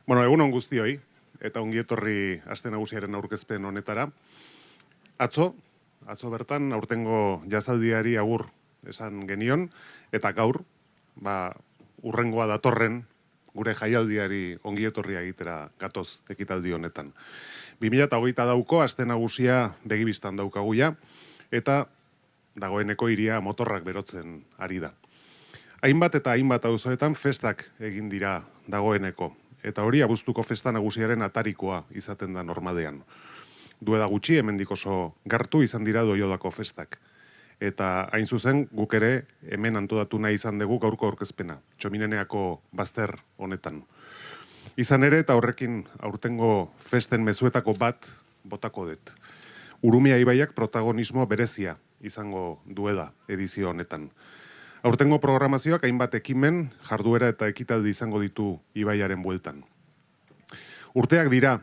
Bueno, egunon guztioi, eta ongi etorri aste nagusiaren aurkezpen honetara. Atzo bertan aurtengo jazaldiari agur esan genion, eta gaur, urrengoa datorren gure jaialdiari ongi etorria egitera gatoz ekitaldi honetan. 2022ko aste nagusia begibistan daukaguia, eta dagoeneko hiria motorrak berotzen ari da. Hainbat eta hainbat auzoetan festak egin dira dagoeneko, eta hori abuztuko festa nagusiaren atarikoa izaten da normalean. Duela gutxi hemendik oso gertu izan dira Doiodako festak. Eta hain zuzen guk ere hemen antolatu nahi izan dugu gaurko aurkezpena, Txomineneako bazter honetan. Izan ere eta horrekin aurtengo festen mezuetako bat botako dut. Urumea ibaiak protagonismo berezia izango duela edizio honetan. Aurtengo programazioak hainbat ekimen, jarduera eta ekitaldi izango ditu ibaiaren bueltan. Urteak dira,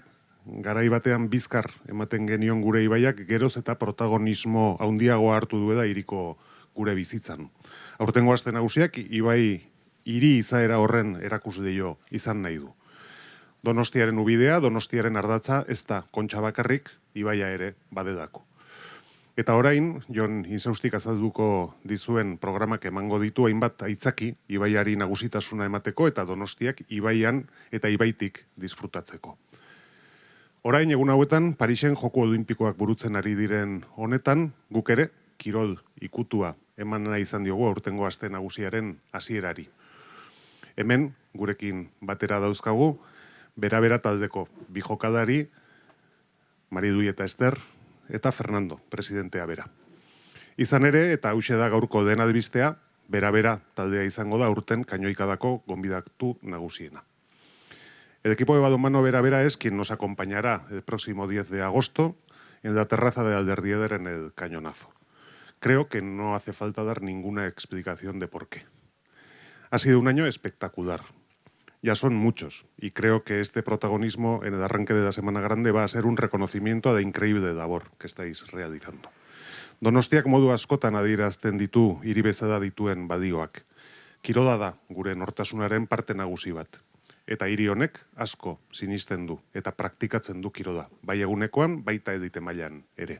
garai batean bizkar ematen genion gure ibaiak geroz eta protagonismo handiagoa hartu duela hiriko gure bizitzan. Aurtengo aste nagusiak ibai hiri izaera horren erakusleio izan nahi du. Donostiaren ubidea, Donostiaren ardatza, ez da kontxa bakarrik, ibaia ere badelako. Eta orain, Jon Insaustik azalduko dizuen programak emango ditu hainbat aitzaki ibaiari nagusitasuna emateko eta Donostiak ibaian eta ibaitik disfrutatzeko. Orain, egun hauetan, Parisen Joko Olimpikoak burutzen ari diren honetan, guk ere, kirol ikutua eman nahi izan diogu aurtengo aste nagusiaren hasierari. Hemen, gurekin batera dauzkagu, bera taldeko bi jokalari, Maridui eta Ester, eta Fernando, presidentea bera. Izan ere, eta hauxe da gaurko den albistea, bera taldea izango da urten Kañoikadako gonbidatu nagusiena. El equipo de balonmano Bera es quien nos acompañará el próximo 10 de agosto en la terraza de Alderdieder en el Cañonazo. Creo que no hace falta dar ninguna explicación de por qué. Ha sido un año espectacular. Ya son muchos, y creo que este protagonismo en el arranque de la Semana Grande va a ser un reconocimiento a la increíble labor que estáis realizando. Donostiak modu askotan adierazten ditu hiri bezala dituen badioak. Kirola da gure nortasunaren parte nagusi bat. Eta hiri honek asko sinisten du eta praktikatzen du kirola, bai egunekoan, baita edite mailan ere.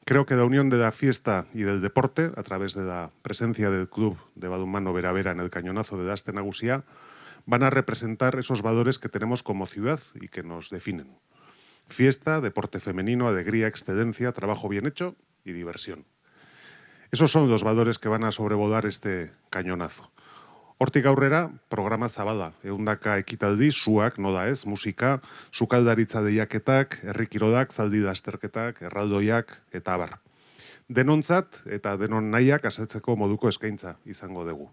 Creo que la unión de la fiesta y del deporte, a través de la presencia del Club de Balonmano Bera en el Cañonazo de Aste Nagusia, van a representar esos valores que tenemos como ciudad y que nos definen. Fiesta, deporte femenino, alegría, excedencia, trabajo bien hecho y diversión. Esos son los valores que van a sobrevolar este cañonazo. Hortik aurrera, programa zabala, ehundaka ekitaldi, suak, noda ez, musika, sukaldaritza deiaketak, herri kirolak, zaldi lasterketak, erraldoiak, eta abar. Denontzat eta denon nahiak asetzeko moduko eskaintza izango dugu.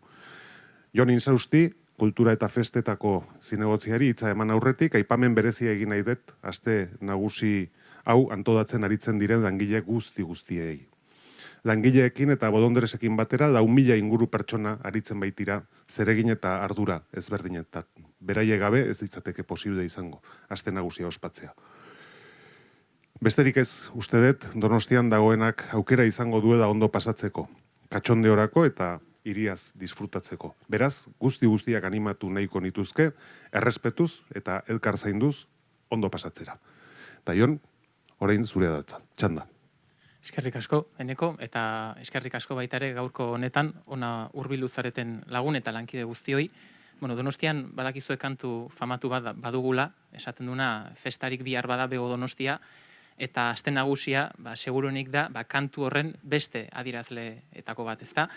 Jon Insausti, kultura eta festetako zinegotziari hitza eman aurretik, aipamen berezia egin nahi dut, aste nagusi hau antolatzen aritzen diren langile guztiei. Langileekin eta bolondresekin batera 4.000 inguru pertsona aritzen baitira zeregin eta ardura ezberdinetat. Beraie gabe ez ditzateke posible izango aste nagusia ospatzea. Besterik ez uste dut Donostian dagoenak aukera izango duela ondo pasatzeko, katxondeorako eta hiriaz disfrutatzeko. Beraz, guztiak animatu nahiko nituzke, errespetuz eta elkar zainduz ondo pasatzera. Eta Jon, orain zurea datza, txanda. Eskerrik asko, Eneko, eta eskerrik asko baita ere gaurko honetan, ona hurbildu zareten lagun eta lankide guztioi. Donostian badakizue kantu famatu bat badugula, esaten duna festarik bihar bada bego Donostia, eta aste nagusia, seguruenik da, kantu horren beste adierazleetako bat, ezta?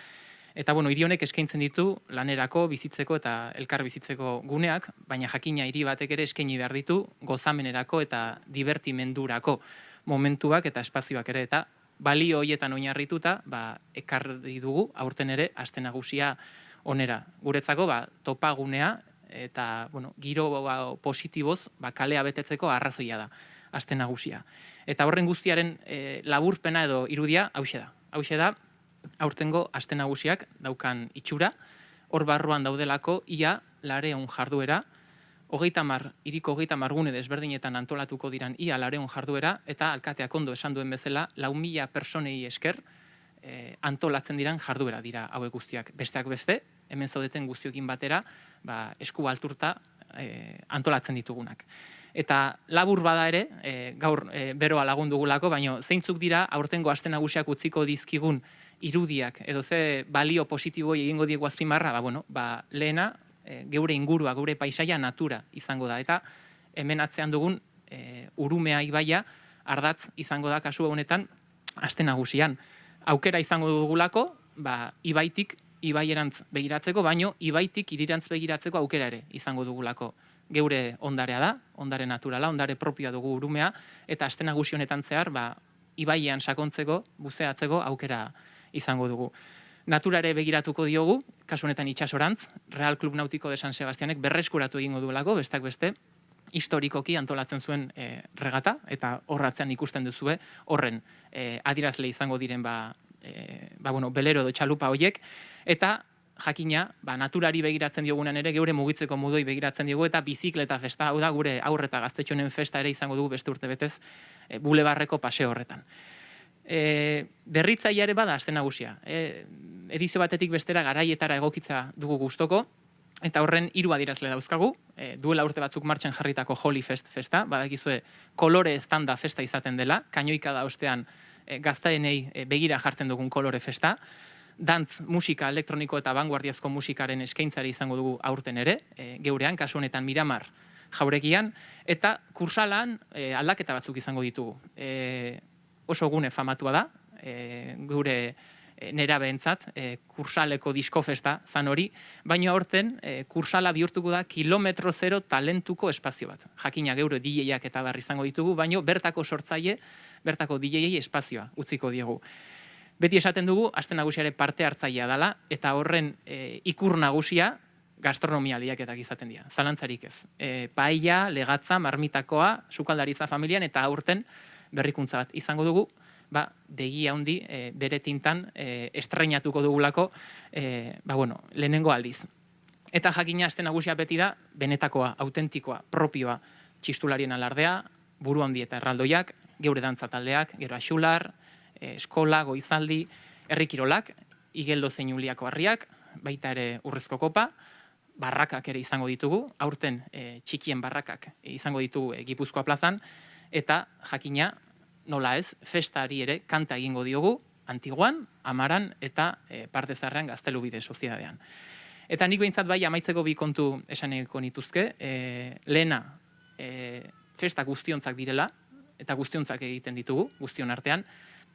Eta, hiri honek eskaintzen ditu lanerako, bizitzeko eta elkar bizitzeko guneak, baina jakina hiri batek ere eskaini behar ditu gozamenerako eta divertimendurako momentuak eta espazioak ere, eta balio horietan oinarrituta ekarri dugu aurten ere aste nagusia onera. Guretzako topagunea eta giro positiboz kalea betetzeko arrazoia da aste nagusia. Eta horren guztiaren laburpena edo irudia hauxe da. Hauxe da, aurtengo aste nagusiak daukan itxura, hor barruan daudelako ia 200 jarduera, hiriko 30 gune desberdinetan antolatuko diran ia 200 jarduera, eta alkateak ondo esan duen bezala, 4.000 personei esker antolatzen diran jarduera dira hauek guztiak. Besteak beste, hemen zaudeten guztiokin batera, esku alturta antolatzen ditugunak. Eta labur bada ere, gaur beroa lagundugulako, baina zeintzuk dira aurtengo aste nagusiak utziko dizkigun irudiak, edo ze balio positiboi egingo diegu azpimarra, lehena, geure ingurua, geure paisaia natura izango da. Eta hemen atzean dugun Urumea ibaia ardatz izango da kasu honetan aste nagusian. Aukera izango dugulako, ibaitik ibaierantz begiratzeko, baino ibaitik irirantz begiratzeko aukera ere izango dugulako. Geure ondarea da, ondare naturala, ondare propioa dugu Urumea, eta aste nagusi honetan zehar, ibaiean sakontzeko, buzeatzeko aukera izango dugu. Natura ere begiratuko diogu, kasu honetan itxasorantz, Real Club Nautiko de San Sebastianek berreskuratu egingo duelako, bestak beste, historikoki antolatzen zuen regata, eta horratzean ikusten duzue, horren adierazle izango diren belero edo txalupa hoiek, eta jakina, naturari begiratzen diogunen ere, geure mugitzeko modoi begiratzen diogu, eta bizikleta festa, hau da, gure aurre eta gaztetxonen festa ere izango dugu beste urte betez, bulebarreko paseo horretan. Berritzaile ere bada aste nagusia. Edizio batetik bestera garaietara egokitza dugu gustoko, eta horren 3 adierazle dauzkagu, duela urte batzuk martxan jarritako Holy festa, badakizue kolore estanda festa izaten dela, kainoika da ostean gaztaenei begira jartzen dugun kolore festa, dantz, musika, elektroniko eta vanguardiazko musikaren eskaintzari izango dugu aurten ere, geurean, kasu honetan Miramar jauregian, eta kursalan aldaketa batzuk izango ditugu. Oso gune famatua da, gure nerabeentzat, kursaleko diskofesta zan hori, baina aurten kursala bihurtuko da kilometro zero talentuko espazio bat. Jakina geure DJak eta barri izango ditugu, baina bertako sortzaile, bertako DJei espazioa utziko diegu. Beti esaten dugu, aste nagusiare parte hartzailea dela, eta horren ikur nagusia gastronomia lehiaketak izaten dira, zalantzarik ez. Paella, legatza, marmitakoa, sukaldaritza familian, eta aurten berrikuntza bat izango dugu, begi handi bere tintan estreinatuko dugulako, lehenengo aldiz. Eta jakina aste nagusia beti da, benetakoa, autentikoa, propioa, txistularien alardea, buru handi eta erraldoiak, geure dantza taldeak, gero axular, eskola, goizaldi, herrikirolak, igeldo zein uliako harriak, baita ere urrezko kopa, barrakak ere izango ditugu, aurten txikien barrakak izango ditugu Gipuzkoa plazan, eta jakina, nola ez, festari ere kanta egingo diogu, Antiguan, Amaran eta parte zaharrean Gaztelubide sozietatean. Eta nik behintzat amaitzeko bi kontu esaneko nituzke, lehena, festa guztiontzak direla, eta guztiontzak egiten ditugu, guztion artean,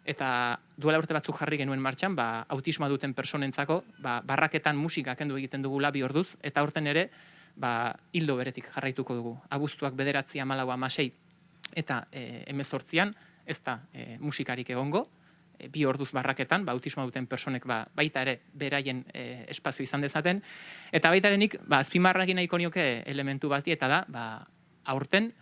eta duela urte batzuk jarri genuen martxan, autismoa duten personentzako, barraketan musika kendu egiten dugula 2 orduz, eta aurten ere, hildo beretik jarraituko dugu. Abuztuak 9, 14, 16, eta 18 ez da musikarik egongo, 2 orduz barraketan, autismoa duten personek baita ere beraien espazio izan dezaten, eta baita ere nik azpimarragin nahiko nioke elementu bati, eta da, aurten,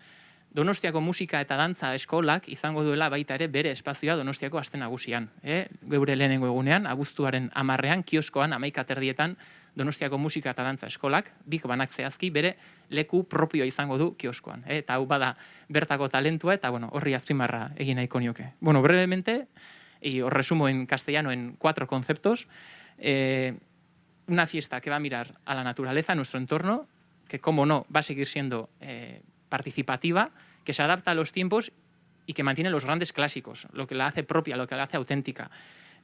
Donostiako musika eta dantza eskolak izango duela baita ere bere espazioa Donostiako aste nagusian. Geure lehenengo egunean, abuztuaren 10ean, kioskoan, 11:00 Donostiako musika eta dantza eskolak, bik banak zehazki, bere leku propioa izango du kioskoan. Eta hau bada bertako talentua, eta horri azpimarra egin nahiko nioke. Brevemente, y os resumo en castellano en 4 conceptos, una fiesta que va a mirar a la naturaleza, a nuestro entorno, que como no va a seguir siendo participativa, que se adapta a los tiempos y que mantiene los grandes clásicos, lo que la hace propia, lo que la hace auténtica.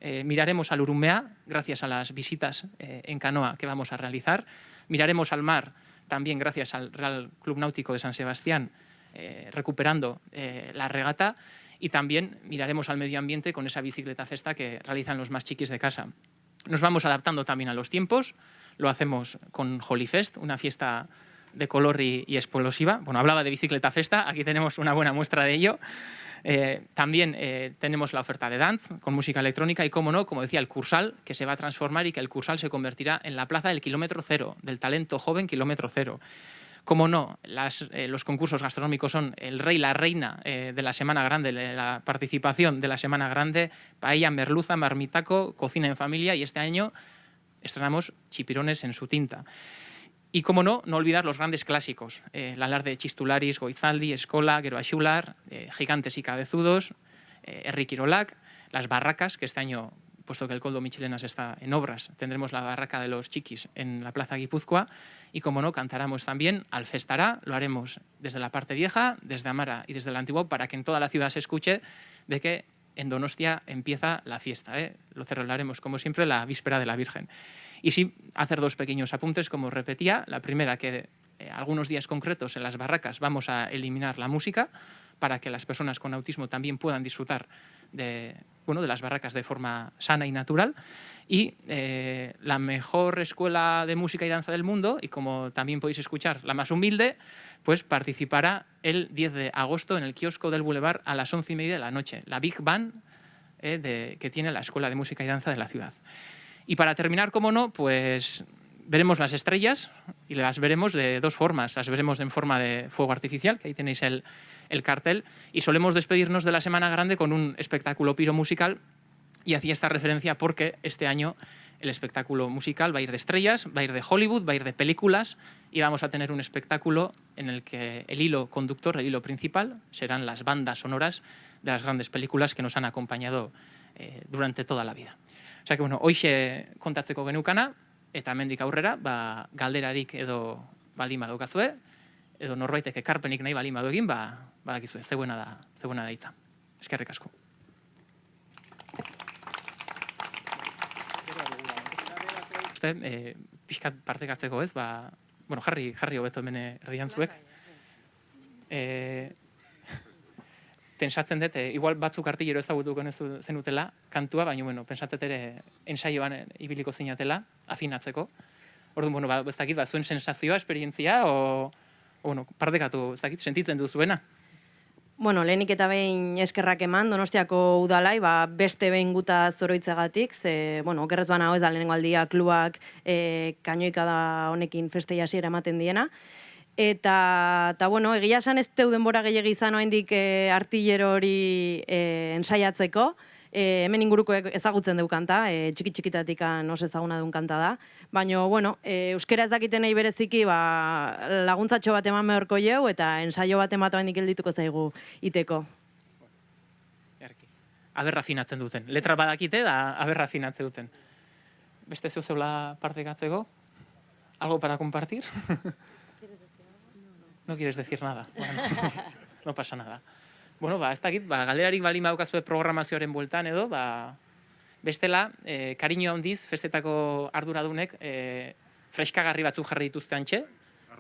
Miraremos al Urumea, gracias a las visitas en canoa que vamos a realizar. Miraremos al mar, también gracias al Real Club Náutico de San Sebastián, recuperando la regata. Y también miraremos al medio ambiente con esa bicicleta festa que realizan los más chiquis de casa. Nos vamos adaptando también a los tiempos. Lo hacemos con Holy Fest, una fiesta de color y explosiva. Hablaba de bicicleta festa, aquí tenemos una buena muestra de ello. También tenemos la oferta de dance con música electrónica y, como no, como decía, el Cursal, que se va a transformar y que el Cursal se convertirá en la plaza del kilómetro cero, del talento joven kilómetro cero. Como no, los concursos gastronómicos son el rey y la reina de la Semana Grande, la participación de la Semana Grande, paella, merluza, marmitaco, cocina en familia, y este año estrenamos chipirones en su tinta. Y, como no, no olvidar los grandes clásicos, el alarde de Chistularis, Goizaldi, Eskola, Gero Axular, Gigantes y Cabezudos, Herri Kirolak, las barracas, que este año puesto que el Koldo Michelenas está en obras, tendremos la Barraca de los Chiquis en la Plaza Guipúzcoa y, como no, cantaremos también al Festará. Lo haremos desde la parte vieja, desde Amara y desde el Antiguo, para que en toda la ciudad se escuche de que en Donostia empieza la fiesta. Lo celebraremos, como siempre, la víspera de la Virgen. Y sí, hacer dos pequeños apuntes, como repetía. La primera, que algunos días concretos en las barracas vamos a eliminar la música para que las personas con autismo también puedan disfrutar de las barracas de forma sana y natural. Y la mejor escuela de música y danza del mundo, y como también podéis escuchar, la más humilde, pues participará el 10 de agosto en el kiosco del Boulevard a las 11:30 de la noche, la Big Band que tiene la Escuela de Música y Danza de la ciudad. Y para terminar, como no, pues veremos las estrellas y las veremos de dos formas. Las veremos en forma de fuego artificial, que ahí tenéis el cartel, y solemos despedirnos de la Semana Grande con un espectáculo piromusical, y hacía esta referencia porque este año el espectáculo musical va a ir de estrellas, va a ir de Hollywood, va a ir de películas, y vamos a tener un espectáculo en el que el hilo conductor, el hilo principal, serán las bandas sonoras de las grandes películas que nos han acompañado durante toda la vida. O sea que, bueno, hoxe kontatzeko geneukana, eta hemendik aurrera, galderarik edo baldin badaukazue, edo norbaitek ekarpenik nahi baldin badu egin, badakizue, zeuena da hitza. Eskerrik asko. Pixkat partekatzeko, ez? Jarri hobeto hemen erdian zuek. Pentsatzen dut, igual batzuk artillero ezagutuko zenutela kantua, baina, pentsatzen ere ensaioan ibiliko zinatela, afinatzeko. Orduan, ez dakit, zuen sensazioa, esperientzia, partekatu, ez dakit, sentitzen duzuena. Bueno, lehenik eta behin eskerrak eman, Donostiako udalai, beste behin guta zoroitzagatik, okerrez bana ez da lehenengo aldia klubak kainoikada honekin festei hasiera ematen diena. Eta, egia esan ez teu denbora gehiagi izan oraindik artillero hori ensaiatzeko. Hemen ingurukoek ezagutzen deu kanta, txiki-txikitatik oso ezaguna duen kanta da. Baina, euskera ez dakitenei bereziki laguntzatxo bat eman behorko jau, eta ensaio bat ematu hendik geldituko zaigu iteko. Aberra afinatzen duten. Letra badakite da aberra afinatzen duten. Beste zeu zeula partekatzeko? Algo para compartir? No quieres decir nada. Bueno, no pasa nada. Bueno, ez dakit, galderarik baldin badaukazue programazioaren bueltan edo, bestela, kariño handiz, festetako arduradunek freskagarri batzuk jarri dituzte antxe,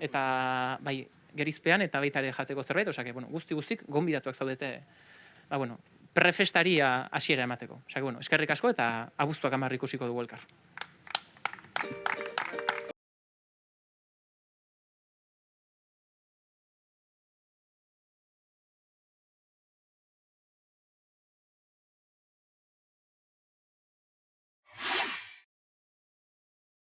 eta bai, gerizpean eta baita ere jateko zerbait, osake, guztik gonbidatuak zaudete, prefestaria hasiera emateko. Osake, eskerrik asko eta abuztuak 10 ikusiko dugu elkar.